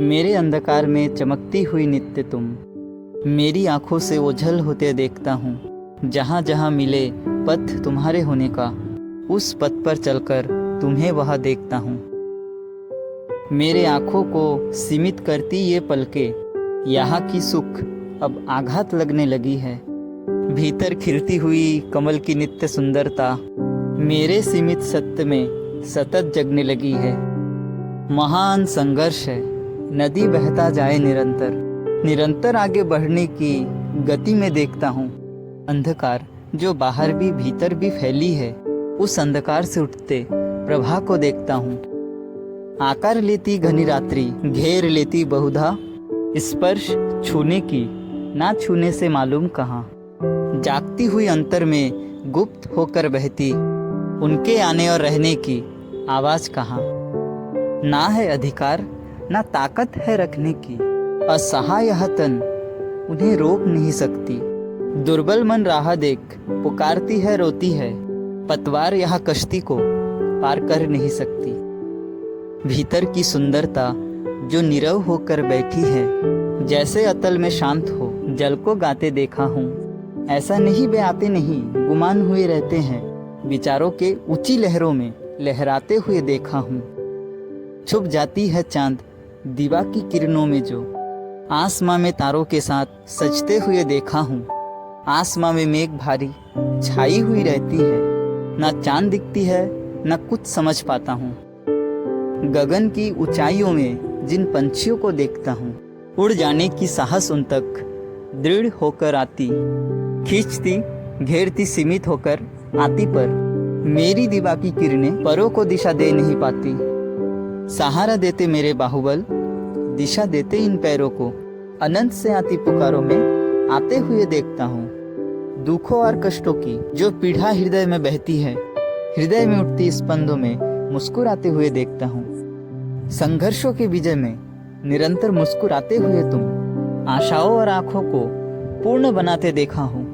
मेरे अंधकार में चमकती हुई नित्य तुम, मेरी आंखों से ओझल होते देखता हूँ। जहाँ जहाँ मिले पथ तुम्हारे होने का, उस पथ पर चलकर तुम्हें वहाँ देखता हूँ। मेरे आंखों को सीमित करती ये पलकें, यहाँ की सुख अब आघात लगने लगी है। भीतर खिलती हुई कमल की नित्य सुंदरता मेरे सीमित सत्य में सतत जगने लगी है। महान संघर्ष है, नदी बहता जाए निरंतर, निरंतर आगे बढ़ने की गति में देखता हूँ। अंधकार जो बाहर भी भीतर भी फैली है, उस अंधकार से उठते प्रभा को देखता हूँ। आकार लेती घनी रात्रि घेर लेती बहुधा, स्पर्श छूने की ना छूने से मालूम कहाँ। जागती हुई अंतर में गुप्त होकर बहती, उनके आने और रहने की आवाज कहाँ। ना है अधिकार ना ताकत है रखने की, असहाय यह तन उन्हें रोक नहीं सकती। दुर्बल मन राह देख पुकारती है रोती है, पतवार यह कश्ती को पार कर नहीं सकती। भीतर की सुंदरता जो नीरव होकर बैठी है, जैसे अतल में शांत हो जल को गाते देखा हूँ। ऐसा नहीं वे आते नहीं गुमान हुए रहते हैं, विचारों के ऊंची लहरों में लहराते हुए देखा हूँ। छुप जाती है चांद दीवा की किरणों में जो, आसमां में तारों के साथ सजते हुए देखा हूँ। आसमां में मेघ भारी छाई हुई रहती है, ना चांद दिखती है ना कुछ समझ पाता हूँ। गगन की ऊंचाइयों में जिन पंछियों को देखता हूँ, उड़ जाने की साहस उन तक दृढ़ होकर आती, खींचती घेरती सीमित होकर आती, पर मेरी दीवा की किरणें परों को दिशा दे नहीं पाती। सहारा देते मेरे बाहुबल, दिशा देते इन पैरों को, अनंत से आती पुकारों में आते हुए देखता हूँ। दुखों और कष्टों की जो पीड़ा हृदय में बहती है, हृदय में उठती स्पंदों में मुस्कुराते हुए देखता हूँ। संघर्षों के विजय में निरंतर मुस्कुराते हुए तुम, आशाओं और आंखों को पूर्ण बनाते देखा हूँ।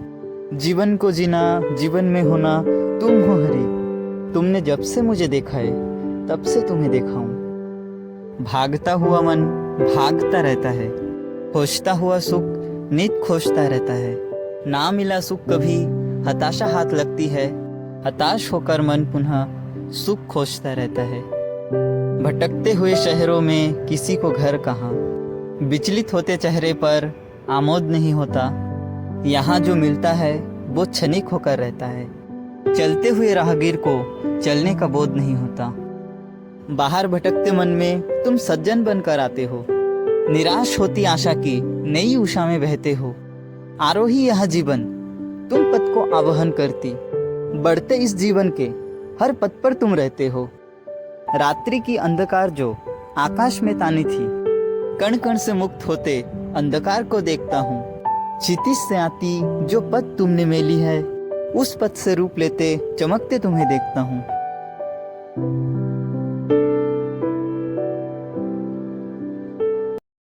जीवन को जीना जीवन में होना तुम हो हरि, तुमने जब से मुझे देखा है तब से तुम्हें देखा हूँ। भागता हुआ मन भागता रहता है, खोजता हुआ सुख नित खोजता रहता है। ना मिला सुख कभी हताशा हाथ लगती है, हताश होकर मन पुनः सुख खोजता रहता है। भटकते हुए शहरों में किसी को घर कहाँ, विचलित होते चेहरे पर आमोद नहीं होता। यहाँ जो मिलता है वो क्षणिक होकर रहता है, चलते हुए राहगीर को चलने का बोध नहीं होता। बाहर भटकते मन में तुम सज्जन बनकर आते हो, निराश होती आशा की नई उषा में बहते हो। आरोही यह जीवन तुम पथ को आवाहन करती, बढ़ते इस जीवन के हर पथ पर तुम रहते हो। रात्रि की अंधकार जो आकाश में तानी थी, कण कण से मुक्त होते अंधकार को देखता हूँ। क्षितिज से आती जो पथ तुमने मेली है, उस पथ से रूप लेते चमकते तुम्हें देखता हूँ।